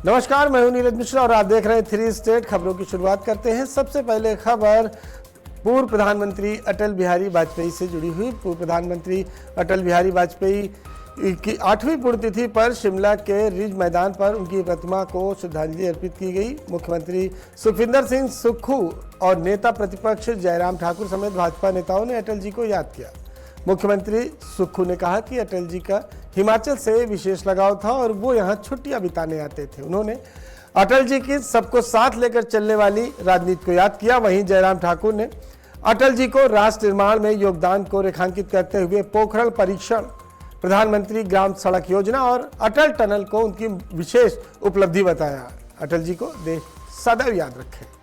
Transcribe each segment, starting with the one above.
नमस्कार, मैं हूं नीरज मिश्रा और आप देख रहे हैं 3 स्टेट खबरों की शुरुआत करते हैं। सबसे पहले खबर पूर्व प्रधानमंत्री अटल बिहारी वाजपेयी से जुड़ी हुई। पूर्व प्रधानमंत्री अटल बिहारी वाजपेयी की 8वीं पुण्यतिथि पर शिमला के रिज मैदान पर उनकी प्रतिमा को श्रद्धांजलि अर्पित की गई। मुख्यमंत्री सुखविंदर सिंह सुक्खू और नेता प्रतिपक्ष जयराम ठाकुर समेत भाजपा नेताओं ने अटल जी को याद किया। मुख्यमंत्री सुक्खू ने कहा कि अटल जी का हिमाचल से विशेष लगाव था और वो यहाँ छुट्टियां बिताने आते थे। उन्होंने अटल जी की सबको साथ लेकर चलने वाली राजनीति को याद किया। वहीं जयराम ठाकुर ने अटल जी को राष्ट्र निर्माण में योगदान को रेखांकित करते हुए पोखरण परीक्षण, प्रधानमंत्री ग्राम सड़क योजना और अटल टनल को उनकी विशेष उपलब्धि बताया। अटल जी को देश सदैव याद रखे।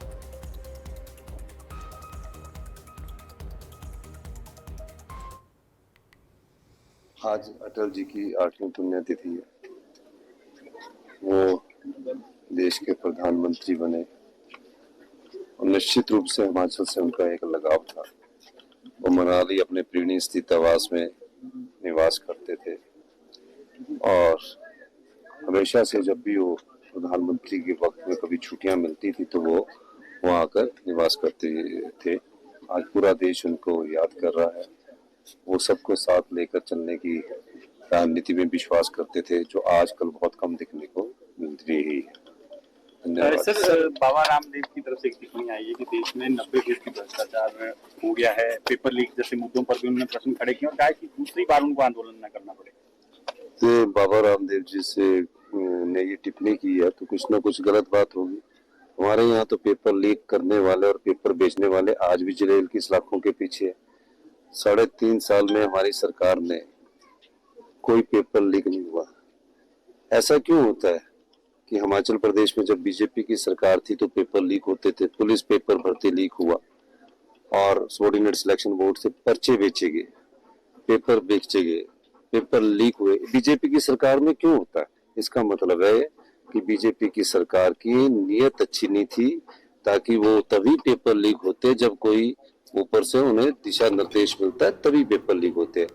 आज अटल जी की 8वीं पुण्यतिथि है। वो देश के प्रधानमंत्री बने और निश्चित रूप से हिमाचल से उनका एक लगाव था। वो मनाली अपने प्रीणी स्थित आवास में निवास करते थे और हमेशा से जब भी वो प्रधानमंत्री के वक्त में कभी छुट्टियां मिलती थी तो वो वहाँ आकर निवास करते थे। आज पूरा देश उनको याद कर रहा है। वो सबको साथ लेकर चलने की राजनीति में विश्वास करते थे, जो आजकल बहुत कम दिखने को मिल रही है। सर, बाबा रामदेव की तरफ से एक टिप्पणी आई है कि देश में 90% भ्रष्टाचार हो गया है, पेपर लीक जैसे मुद्दों पर भी उन्होंने प्रश्न खड़े किए और कहा कि दूसरी बार उनको आंदोलन न करना पड़े। तो बाबा रामदेव जी से ने ये टिप्पणी की है तो कुछ ना कुछ गलत बात होगी। हमारे यहाँ तो पेपर लीक करने वाले और पेपर बेचने वाले आज भी जेल की सलाखों के पीछे है। 3.5 साल में हमारी सरकार ने कोई पेपर लीक नहीं हुआ। ऐसा क्यों होता है कि हिमाचल प्रदेश में जब बीजेपी की सरकार थी तो पेपर लीक होते थे, पुलिस पेपर भर्ती लीक हुआ और सबऑर्डिनेट सिलेक्शन बोर्ड से पर्चे बेचे गए, पेपर बेचे गए, पेपर लीक हुए। बीजेपी की सरकार में क्यों होता है? इसका मतलब है कि बीजेपी की सरकार की नीयत अच्छी नहीं थी, ताकि वो तभी पेपर लीक होते जब कोई ऊपर से उन्हें दिशा निर्देश मिलता है, तभी पेपर लीक होते हैं।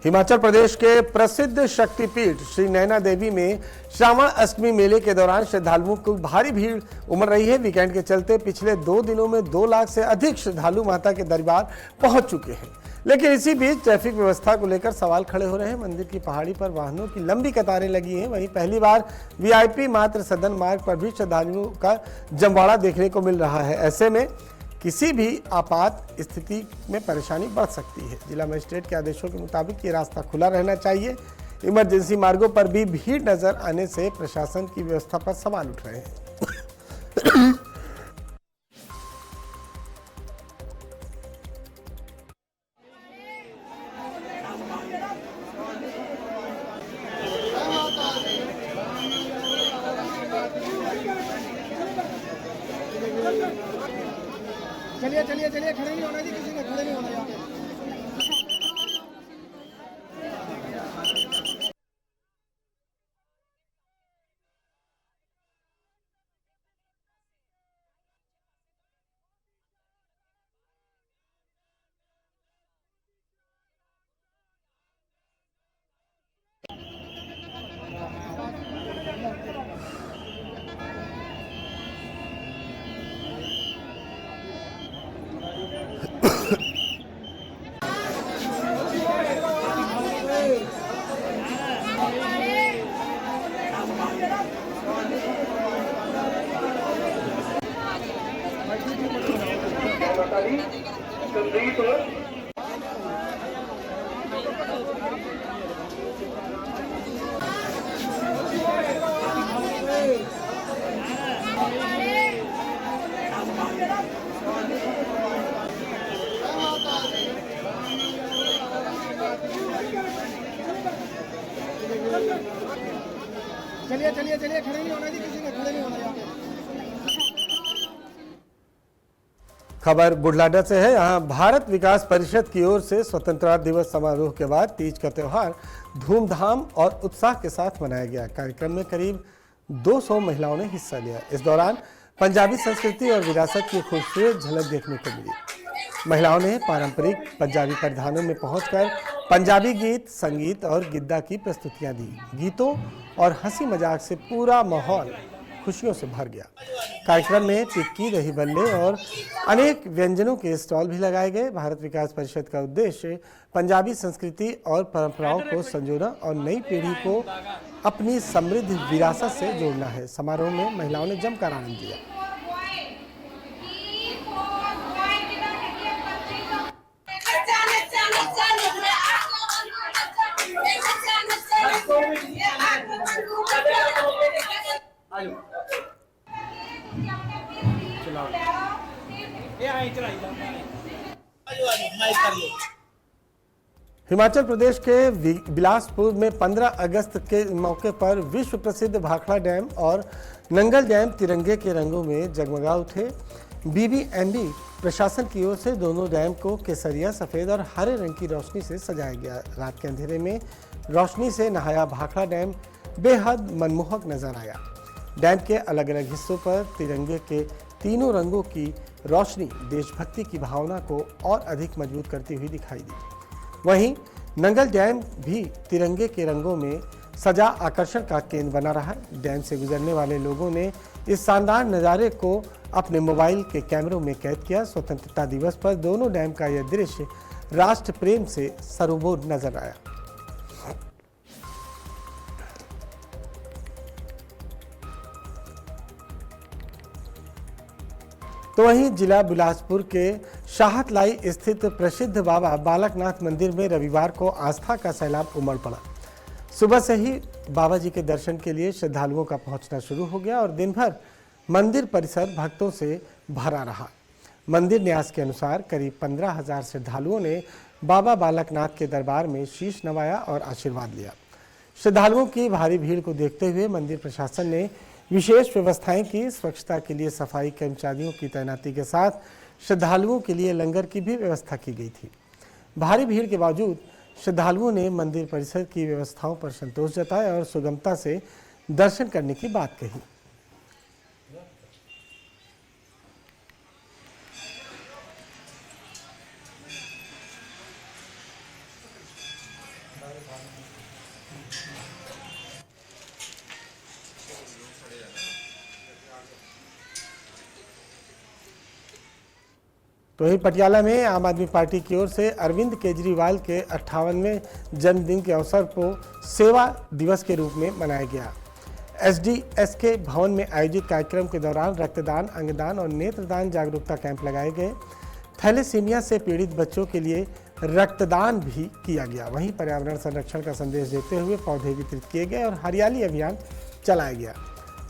हिमाचल प्रदेश के प्रसिद्ध शक्तिपीठ श्री नैना देवी में श्रावण अष्टमी मेले के दौरान श्रद्धालुओं को भारी भीड़ उमड़ रही है। वीकेंड के चलते पिछले 2 दिनों में 2 लाख से अधिक श्रद्धालु माता के दरबार पहुंच चुके हैं। लेकिन इसी बीच ट्रैफिक व्यवस्था को लेकर सवाल खड़े हो रहे हैं। मंदिर की पहाड़ी पर वाहनों की लंबी कतारें लगी हैं। वहीं पहली बार वीआईपी मात्र सदन मार्ग पर भी श्रद्धालुओं का जमवाड़ा देखने को मिल रहा है। ऐसे में किसी भी आपात स्थिति में परेशानी बढ़ सकती है। जिला मजिस्ट्रेट के आदेशों के मुताबिक ये रास्ता खुला रहना चाहिए। इमरजेंसी मार्गों पर भी भीड़ नजर आने से प्रशासन की व्यवस्था पर सवाल उठ रहे हैं। चलिए खड़े नहीं होना जी, किसी ने खड़े नहीं होना यार। चलिए खड़े नहीं होना जी, किसी ने खड़े नहीं होना यार। खबर बुढलाडा से है। यहाँ भारत विकास परिषद की ओर से स्वतंत्रता दिवस समारोह के बाद तीज का त्यौहार धूमधाम और उत्साह के साथ मनाया गया। कार्यक्रम में करीब 200 महिलाओं ने हिस्सा लिया। इस दौरान पंजाबी संस्कृति और विरासत की खूबसूरत झलक देखने को मिली। महिलाओं ने पारंपरिक पंजाबी परिधानों में पहुंचकर पंजाबी गीत, संगीत और गिद्दा की प्रस्तुतियां दी। गीतों और हंसी मजाक से पूरा माहौल खुशियों से भर गया। कार्यक्रम में टिक्की, दही बल्ले और अनेक व्यंजनों के स्टॉल भी लगाए गए। भारत विकास परिषद का उद्देश्य पंजाबी संस्कृति और परंपराओं को संजोना और नई पीढ़ी को अपनी समृद्ध विरासत से जोड़ना है। समारोह में महिलाओं ने जमकर आनंद लिया। हिमाचल प्रदेश के बिलासपुर में 15 अगस्त के मौके पर विश्व प्रसिद्ध भाखड़ा डैम और नंगल डैम तिरंगे के रंगों में जगमगा उठे। बीबीएमबी प्रशासन की ओर से दोनों डैम को केसरिया, सफेद और हरे रंग की रोशनी से सजाया गया। रात के अंधेरे में रोशनी से नहाया भाखड़ा डैम बेहद मनमोहक नजर आया। डैम के अलग अलग हिस्सों पर तिरंगे के तीनों रंगों की रोशनी देशभक्ति की भावना को और अधिक मजबूत करती हुई दिखाई दी। वहीं नंगल डैम भी तिरंगे के रंगों में सजा आकर्षण का केंद्र बना रहा। डैम से गुजरने वाले लोगों ने इस शानदार नज़ारे को अपने मोबाइल के कैमरों में कैद किया। स्वतंत्रता दिवस पर दोनों डैम का यह दृश्य राष्ट्र प्रेम से सरोबोर नजर आया। तो वहीं जिला बिलासपुर के शाहतलाई स्थित प्रसिद्ध बाबा बालकनाथ मंदिर में रविवार को आस्था का सैलाब उमड़ पड़ा। सुबह से ही बाबा जी के दर्शन के लिए श्रद्धालुओं का पहुंचना शुरू हो गया और दिन भर मंदिर परिसर भक्तों से भरा रहा। मंदिर न्यास के अनुसार करीब 15,000 श्रद्धालुओं ने बाबा बालकनाथ के दरबार में शीश नवाया और आशीर्वाद लिया। श्रद्धालुओं की भारी भीड़ को देखते हुए मंदिर प्रशासन ने विशेष व्यवस्थाएं की। स्वच्छता के लिए सफाई कर्मचारियों की तैनाती के साथ श्रद्धालुओं के लिए लंगर की भी व्यवस्था की गई थी। भारी भीड़ के बावजूद श्रद्धालुओं ने मंदिर परिसर की व्यवस्थाओं पर संतोष जताया और सुगमता से दर्शन करने की बात कही। तो वहीं पटियाला में आम आदमी पार्टी की ओर से अरविंद केजरीवाल के 58वें जन्मदिन के अवसर को सेवा दिवस के रूप में मनाया गया। एसडीएसके भवन में आयोजित कार्यक्रम के दौरान रक्तदान, अंगदान और नेत्रदान जागरूकता कैंप लगाए गए। थैलेसीमिया से पीड़ित बच्चों के लिए रक्तदान भी किया गया। वहीं पर्यावरण संरक्षण का संदेश देते हुए पौधे वितरित किए गए और हरियाली अभियान चलाया गया।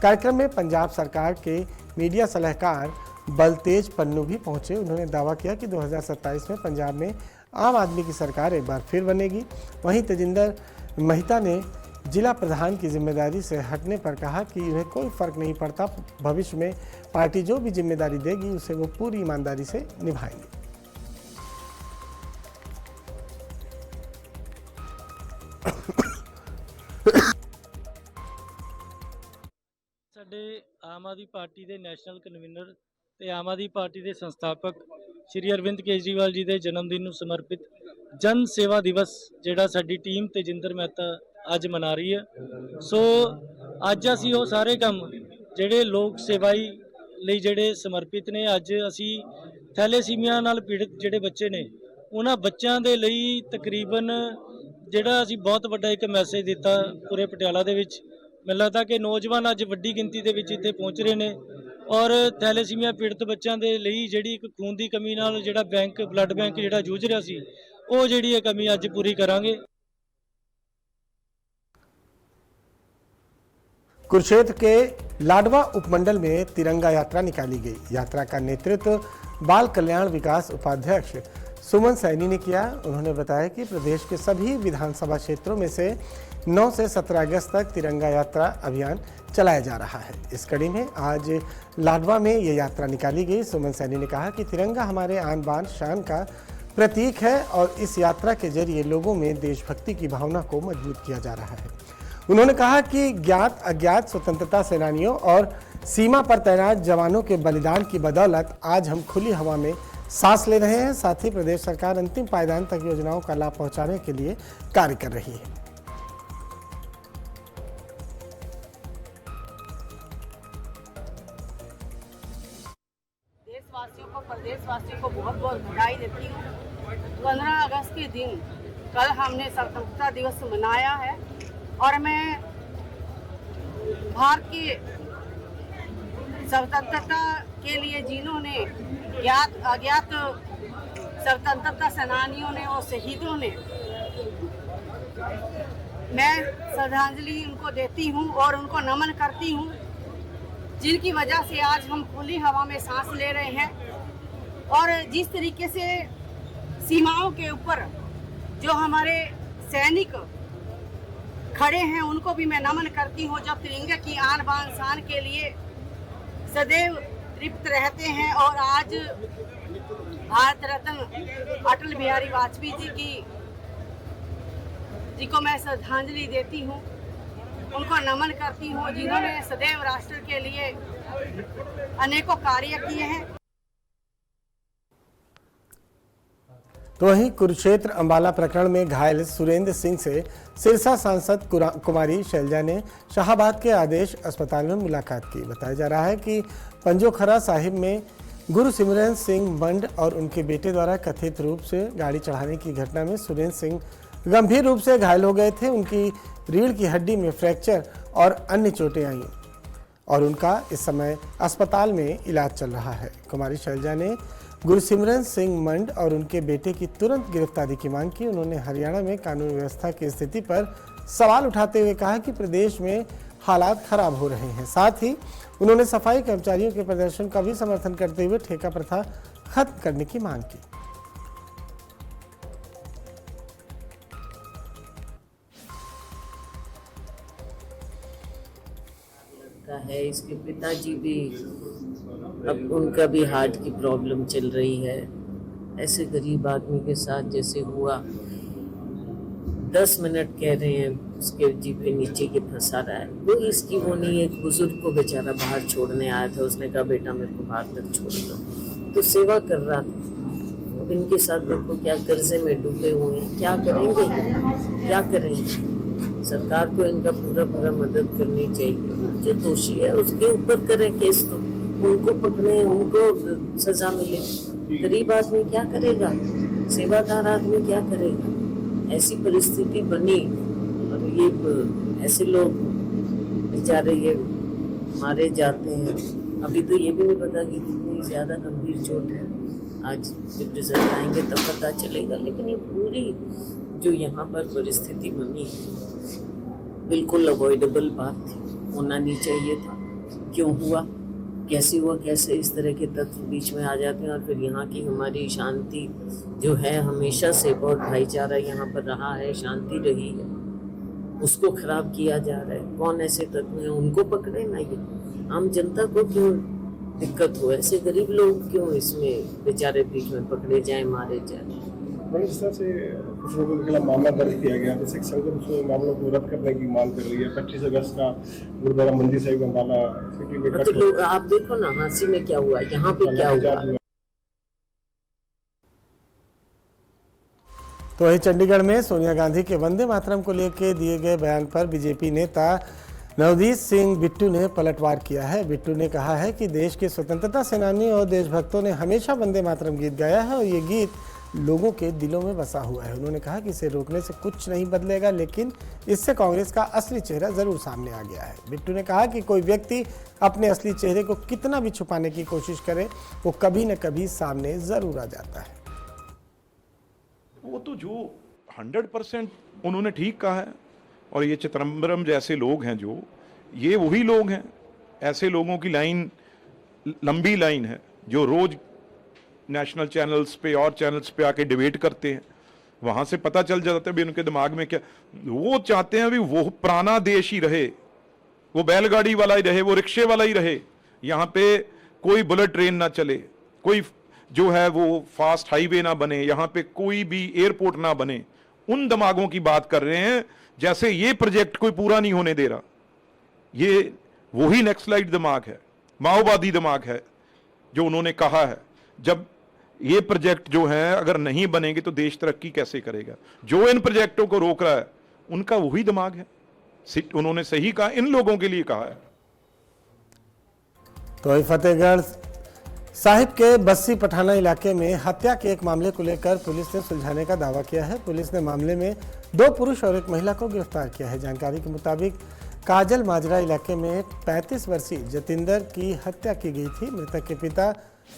कार्यक्रम में पंजाब सरकार के मीडिया सलाहकार बलतेज पन्नू भी पहुंचे। उन्होंने दावा किया कि 2027 में पंजाब में आम आदमी की सरकार एक बार फिर बनेगी। वहीं तेजिंदर मेहता ने जिला प्रधान की जिम्मेदारी से हटने पर कहा कि उन्हें कोई फर्क नहीं पड़ता, भविष्य में पार्टी जो भी जिम्मेदारी देगी उसे वो पूरी ईमानदारी से निभाएंगे। ਸਾਡੇ ਆਮ ਆਦਮੀ ਪਾਰਟੀ ਦੇ ਨੈਸ਼ਨਲ ਕਨਵੀਨਰ ਤੇ ਆਮ ਆਦਮੀ ਪਾਰਟੀ ਦੇ ਸੰਸਥਾਪਕ ਸ਼੍ਰੀ ਅਰਵਿੰਦ ਕੇਜਰੀਵਾਲ ਜੀ ਦੇ ਜਨਮ ਦਿਨ ਨੂੰ ਸਮਰਪਿਤ ਜਨ ਸੇਵਾ ਦਿਵਸ ਜਿਹੜਾ ਸਾਡੀ ਟੀਮ ਤੇਜਿੰਦਰ ਮਹਿਤਾ ਅੱਜ ਮਨਾ ਰਹੀ ਹੈ। ਸੋ ਅੱਜ ਅਸੀਂ ਉਹ ਸਾਰੇ ਕੰਮ ਜਿਹੜੇ ਲੋਕ ਸੇਵਾਈ ਲਈ ਜਿਹੜੇ ਸਮਰਪਿਤ ਨੇ, ਅੱਜ ਅਸੀਂ ਥੈਲੇਸੀਮੀਆ ਨਾਲ ਪੀੜਿਤ ਜਿਹੜੇ ਬੱਚੇ ਨੇ ਉਹਨਾਂ ਬੱਚਿਆਂ ਦੇ ਲਈ ਤਕਰੀਬਨ ਜਿਹੜਾ ਅਸੀਂ ਬਹੁਤ ਵੱਡਾ ਇੱਕ ਮੈਸੇਜ ਦਿੱਤਾ ਪੂਰੇ ਪਟਿਆਲਾ ਦੇ ਵਿੱਚ। ਮੈਨੂੰ ਲੱਗਦਾ ਕਿ ਨੌਜਵਾਨ ਅੱਜ ਵੱਡੀ ਗਿਣਤੀ ਦੇ ਵਿੱਚ ਇੱਥੇ ਪਹੁੰਚ ਰਹੇ ਨੇ ਔਰ ਥੈਲੇਸੀਮੀਆ ਪੀੜਤ ਬੱਚਿਆਂ ਦੇ ਲਈ ਜਿਹੜੀ ਇੱਕ ਖੂਨ ਦੀ ਕਮੀ ਨਾਲ ਜਿਹੜਾ ਬਲੱਡ ਬੈਂਕ ਜਿਹੜਾ ਜੂਝ ਰਿਹਾ ਸੀ ਉਹ ਜਿਹੜੀ ਇਹ ਕਮੀ ਅੱਜ ਪੂਰੀ ਕਰਾਂਗੇ। कुरुक्षेत्र के लाडवा उपमंडल में तिरंगा यात्रा निकाली गई। यात्रा का नेतृत्व बाल कल्याण विकास उपाध्यक्ष सुमन सैनी ने किया। उन्होंने बताया कि प्रदेश के सभी विधानसभा क्षेत्रों में से 9 से 17 अगस्त तक तिरंगा यात्रा अभियान चलाया जा रहा है। इस कड़ी में आज लाडवा में ये यात्रा निकाली गई। सुमन सैनी ने कहा कि तिरंगा हमारे आन बान शान का प्रतीक है और इस यात्रा के जरिए लोगों में देशभक्ति की भावना को मजबूत किया जा रहा है। उन्होंने कहा कि ज्ञात अज्ञात स्वतंत्रता सेनानियों और सीमा पर तैनात जवानों के बलिदान की बदौलत आज हम खुली हवा में सांस ले रहे हैं। साथ ही प्रदेश सरकार अंतिम पायदान तक योजनाओं का लाभ पहुंचाने के लिए कार्य कर रही है। देशवासियों को, प्रदेशवासियों को बहुत बहुत बधाई देती हूँ। 15 अगस्त के दिन कल हमने स्वतंत्रता दिवस मनाया है और मैं भारत की स्वतंत्रता के लिए जिन्होंने ज्ञात अज्ञात स्वतंत्रता सेनानियों ने और शहीदों ने, मैं श्रद्धांजलि उनको देती हूँ और उनको नमन करती हूँ, जिनकी वजह से आज हम खुली हवा में सांस ले रहे हैं। और जिस तरीके से सीमाओं के ऊपर जो हमारे सैनिक खड़े हैं उनको भी मैं नमन करती हूँ, जो तिरंगे की आन बान शान के लिए सदैव तृप्त रहते हैं। और आज भारत रत्न अटल बिहारी वाजपेयी जी को मैं श्रद्धांजलि देती हूँ, उनको नमन करती हूँ, जिन्होंने सदैव राष्ट्र के लिए अनेकों कार्य किए हैं। तो वहीं कुरुक्षेत्र अंबाला प्रकरण में घायल सुरेंद्र सिंह से सिरसा सांसद कुमारी शैलजा ने शाहबाद के आदेश अस्पताल में मुलाकात की। बताया जा रहा है कि पंजोखरा साहिब में गुरसिमरन सिंह मंड और उनके बेटे द्वारा कथित रूप से गाड़ी चढ़ाने की घटना में सुरेंद्र सिंह गंभीर रूप से घायल हो गए थे। उनकी रीढ़ की हड्डी में फ्रैक्चर और अन्य चोटें आईं और उनका इस समय अस्पताल में इलाज चल रहा है। कुमारी शैलजा ने गुरसिमरन सिंह मंड और उनके बेटे की तुरंत गिरफ्तारी की मांग की। उन्होंने हरियाणा में कानून व्यवस्था की स्थिति पर सवाल उठाते हुए कहा कि प्रदेश में हालात खराब हो रहे हैं। साथ ही उन्होंने सफाई कर्मचारियों के प्रदर्शन का भी समर्थन करते हुए ठेका प्रथा खत्म करने की मांग की। है इसके पिताजी भी, अब उनका भी हार्ट की प्रॉब्लम चल रही है। ऐसे गरीब आदमी के साथ जैसे हुआ, 10 मिनट कह रहे हैं उसके जीप के नीचे के फंसा रहा है। वो इसकी वो नहीं, एक बुजुर्ग को बेचारा बाहर छोड़ने आया था, उसने कहा बेटा मेरे को बाहर तक छोड़ दो, तो सेवा कर रहा था। अब इनके साथ देखो क्या कर्जे में डूबे हुए हैं, क्या करेंगे, क्या करेंगे। सरकार को इनका पूरा मदद करनी चाहिए। जो दोषी है उसके ऊपर करें केस, तो उनको पकड़े, उनको सजा मिले। गरीब आदमी क्या करेगा, सेवादार आदमी क्या करेगा। ऐसी परिस्थिति बनी और ये ऐसे लोग बेचारे ये मारे जाते हैं। अभी तो ये भी नहीं पता कि कितनी ज़्यादा गंभीर चोट है। आज जब रिजल्ट आएंगे तब पता चलेगा। लेकिन ये पूरी जो यहाँ पर परिस्थिति बनी बिल्कुल अवॉइडेबल बात थी, होना नहीं चाहिए था। क्यों हुआ, कैसे हुआ, कैसे इस तरह के तत्व बीच में आ जाते हैं। और फिर यहाँ की हमारी शांति जो है, हमेशा से बहुत भाईचारा यहाँ पर रहा है, शांति रही है, उसको खराब किया जा रहा है। कौन ऐसे तत्व हैं, उनको पकड़े ना। ये आम जनता को क्यों दिक्कत हो, ऐसे गरीब लोग क्यों इसमें बेचारे बीच में पकड़े जाए, मारे जाए। इस तरह से कुछ लोगों के खिलाफ मामला दर्ज किया गया, जैसे संगत मामलों को रद्द करने की मांग कर रही है। 25 अगस्त का गुरुद्वारा मंदिर साहिब अम्बाला सिटी में तो लोग आप देखो ना, हांसी में क्या हुआ, यहाँ पे क्या हुआ। तो वही चंडीगढ़ में सोनिया गांधी के वंदे मातरम को लेकर दिए गए बयान पर बीजेपी नेता नवदीप सिंह बिट्टू ने पलटवार किया है। बिट्टू ने कहा है कि देश के स्वतंत्रता सेनानी और देशभक्तों ने हमेशा वंदे मातरम गीत गाया है और ये गीत लोगों के दिलों में बसा हुआ है। उन्होंने कहा कि इसे रोकने से कुछ नहीं बदलेगा, लेकिन इससे कांग्रेस का असली चेहरा जरूर सामने आ गया है। बिट्टू ने कहा कि कोई व्यक्ति अपने असली चेहरे को कितना भी छुपाने की कोशिश करे, वो कभी न कभी सामने जरूर आ जाता है। वो तो जो 100% उन्होंने ठीक कहा है। और ये चिदंबरम जैसे लोग हैं, जो ये वही लोग हैं, ऐसे लोगों की लाइन, लंबी लाइन है, जो रोज नेशनल चैनल्स पे और चैनल्स पे आके डिबेट करते हैं। वहां से पता चल जाता है भी उनके दिमाग में क्या। वो चाहते हैं भी वो पुराना देश ही रहे, वो बैलगाड़ी वाला ही रहे, वो रिक्शे वाला ही रहे, यहाँ पे कोई बुलेट ट्रेन ना चले, कोई जो है वो फास्ट हाईवे ना बने, यहाँ पे कोई भी एयरपोर्ट ना बने। उन दिमागों की बात कर रहे हैं, जैसे ये प्रोजेक्ट कोई पूरा नहीं होने दे रहा। ये वही नेक्स्ट स्लाइड दिमाग है, माओवादी दिमाग है जो उन्होंने कहा है। जब ये प्रोजेक्ट जो है अगर नहीं बनेंगे तो देश तरक्की कैसे करेगा? जो इन प्रोजेक्टों को रोक रहा है उनका वही दिमाग है। उन्होंने सही कहा, इन लोगों के लिए कहा है। तो फतेहगढ़ साहिब के बस्सी पठाना इलाके में हत्या के एक मामले को लेकर पुलिस ने सुलझाने का दावा किया है। पुलिस ने मामले में 2 पुरुष और 1 महिला को गिरफ्तार किया है। जानकारी के मुताबिक काजल माजरा इलाके में 35 वर्षीय जतिंदर की हत्या की गई थी। मृतक के पिता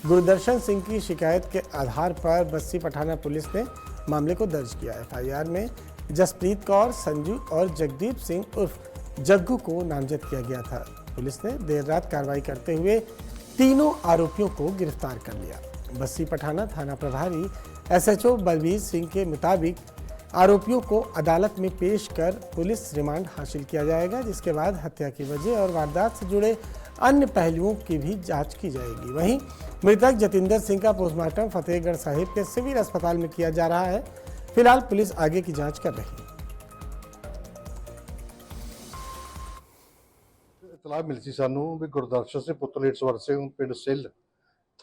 गुरदर्शन सिंह की शिकायत के आधार पर बस्सी पठाना पुलिस ने मामले को दर्ज किया। FIR में जसप्रीत कौर, संजू और जगदीप सिंह उर्फ जग्गू को नामजद किया गया था। पुलिस ने देर रात कार्रवाई करते हुए तीनों आरोपियों को गिरफ्तार कर लिया। बस्सी पठाना थाना प्रभारी SHO बलबीर सिंह के मुताबिक आरोपियों को अदालत में पेश कर पुलिस रिमांड हासिल किया जाएगा, जिसके बाद हत्या की वजह और वारदात से जुड़े अन्य पहलुओं की भी जांच की जाएगी। वहीं मृतक जतिंदर सिंह का पोस्टमार्टम फतेहगढ़ साहिब के सिविल अस्पताल में किया जा रहा है। फिलहाल पुलिस आगे की जांच कर रही है। इतलाह मिली सी सानू भी गुरदर्शन सिंह पुत्र ईश्वर सिंह पिंड सिल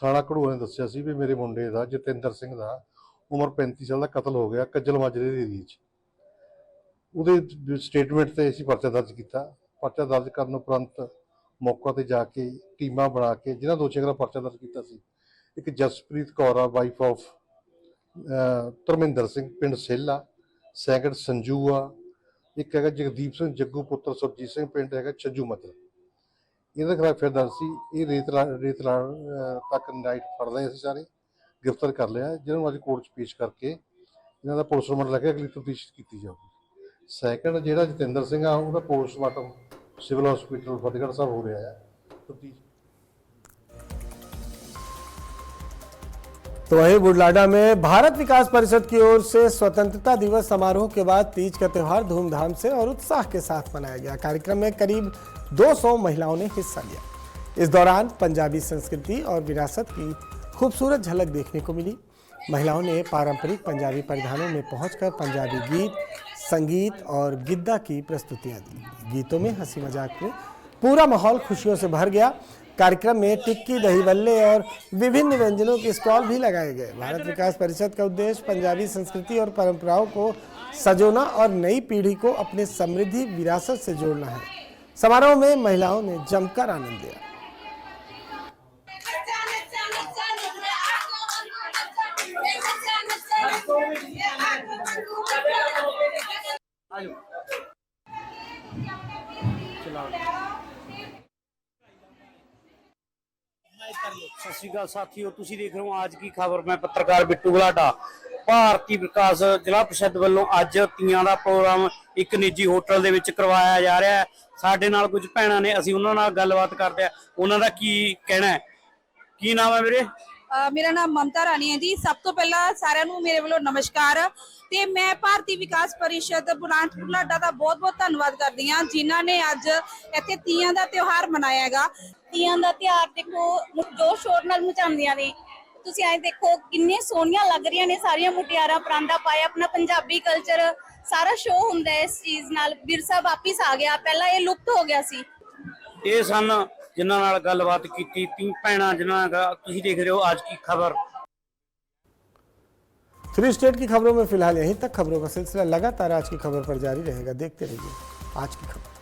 थाना घड़ूआ ने दस्सिया सी भी मेरे मुंडे दा जतिंदर सिंह दा उम्र 35 साल का कतल हो गया कज्जल माजरे दी एरिया च। ਉਹਦੇ ਸਟੇਟਮੈਂਟ ਤੇ ਅਸੀਂ ਪਰਚਾ ਦਰਜ ਕੀਤਾ। ਪਰਚਾ ਦਰਜ ਕਰਨ ਉਪਰੰਤ ਮੌਕਾ ਤੇ ਜਾ ਕੇ ਟੀਮਾਂ ਬਣਾ ਕੇ ਜਿਨ੍ਹਾਂ ਦੋਸ਼ੀਆਂ ਦਾ ਪਰਚਾ ਦਰਜ ਕੀਤਾ ਸੀ, ਇੱਕ ਜਸਪ੍ਰੀਤ ਕੌਰ ਆ ਵਾਈਫ ਆਫ ਧਰਮਿੰਦਰ ਸਿੰਘ ਪਿੰਡ ਸੇਲਾ, ਸੈਕੰਡ ਸੰਜੂ ਆ, ਇੱਕ ਹੈਗਾ ਜਗਦੀਪ ਸਿੰਘ ਜੱਗੂ ਪੁੱਤਰ ਸੁਰਜੀਤ ਸਿੰਘ ਪਿੰਡ ਹੈਗਾ ਛੱਜੂ ਮੱਜਰਾ। ਇਹਦੇ ਖਿਲਾਫ ਫਿਰ ਦਰਜ ਸੀ। ਇਹ ਰੇਤ ਤੱਕ ਨਾਈਟ ਫੜ ਲਏ ਅਸੀਂ ਸਾਰੇ, गिरफ्तार कर लिया, जिन्होंने अज कोर्ट च पेश करके इन्हों का पोस्टमार्टम लैके अगली तफ्तीश की जाएगी। सैकंड जो जतिंदर सिंह आ उसका postmortem civil hospital Fatehgarh Sahib हो रहा है तफ्तीश। तो वही बुढलाडा में भारत विकास परिषद की ओर से स्वतंत्रता दिवस समारोह के बाद तीज का त्यौहार धूमधाम से और उत्साह के साथ मनाया गया। कार्यक्रम में करीब 200 महिलाओं ने हिस्सा लिया। इस दौरान पंजाबी संस्कृति और विरासत की खूबसूरत झलक देखने को मिली। महिलाओं ने पारंपरिक पंजाबी परिधानों में पहुंचकर पंजाबी गीत, संगीत और गिद्दा की प्रस्तुतियां दी। गीतों में हंसी मजाक में पूरा माहौल खुशियों से भर गया। कार्यक्रम में टिक्की, दही बल्ले और विभिन्न व्यंजनों के स्टॉल भी लगाए गए। भारत विकास परिषद का उद्देश्य पंजाबी संस्कृति और परंपराओं को सजोना और नई पीढ़ी को अपने समृद्धि विरासत से जोड़ना है। समारोह में महिलाओं ने जमकर आनंद लिया। सत श्री अकाल साथियों, तुसी देख रहे हो आज की खबर। मैं पत्रकार बिट्टू बुलाडा। भारती विकास जिला परिषद ਵੱਲੋਂ ਅੱਜ ਤੀਆਂ ਦਾ ਪ੍ਰੋਗਰਾਮ ਇੱਕ ਨਿੱਜੀ ਹੋਟਲ ਦੇ ਵਿੱਚ ਕਰਵਾਇਆ ਜਾ ਰਿਹਾ ਹੈ। ਸਾਡੇ ਨਾਲ ਕੁਝ ਭੈਣਾਂ ਨੇ, ਅਸੀਂ ਉਹਨਾਂ ਨਾਲ ਗੱਲਬਾਤ ਕਰਦੇ ਆ, ਉਹਨਾਂ ਦਾ ਕੀ ਕਹਿਣਾ ਹੈ। ਕੀ ਨਾਮ ਹੈ ਵੀਰੇ? मेरा नाम ममता रानी है जी। सब तो पहला सारिਆਂ ਨੂੰ ਮੇਰੇ ਵੱਲੋਂ ਨਮਸਕਾਰ ਤੇ ਮੈਂ ਭਾਰਤੀ ਵਿਕਾਸ परिषद बुलाडा ਦਾ ਬਹੁਤ-ਬਹੁਤ ਧੰਨਵਾਦ ਕਰਦੀ ਹਾਂ ਜਿਨ੍ਹਾਂ ਨੇ ਅੱਜ ਇੱਥੇ ਤੀਆਂ ਦਾ ਤਿਉਹਾਰ ਮਨਾਇਆ ਹੈਗਾ। ਤੀਆਂ ਦਾ ਤਿਉਹਾਰ ਦੇਖੋ ਜੋ ਸ਼ੋਰ ਨਾਲ ਮਚਾਉਂਦੀਆਂ ਨੇ। ਤੁਸੀਂ ਐਂ ਦੇਖੋ ਕਿੰਨੇ ਸੋਹਣੀਆਂ ਲੱਗ ਰਹੀਆਂ ਨੇ ਸਾਰੀਆਂ ਮੁਟਿਆਰਾਂ, ਪਰਾਂਦਾ ਪਾਇਆ, ਆਪਣਾ ਪੰਜਾਬੀ ਕਲਚਰ ਸਾਰਾ ਸ਼ੋਅ ਹੁੰਦਾ ਹੈ। ਇਸ ਚੀਜ਼ ਨਾਲ ਵਿਰਸਾ ਵਾਪਿਸ ਆ ਗਿਆ, ਪਹਿਲਾਂ ਇਹ ਲੁਪਤ ਹੋ ਗਿਆ ਸੀ। ਇਹ ਸਨ जिन्होंने नाल गलबात की तीन भैन जिन्होंने तुसीं देख रहे हो आज की खबर। 3 स्टेट की खबरों में फिलहाल यहीं तक। खबरों का सिलसिला लगातार आज की खबर पर जारी रहेगा। देखते रहिए आज की खबर।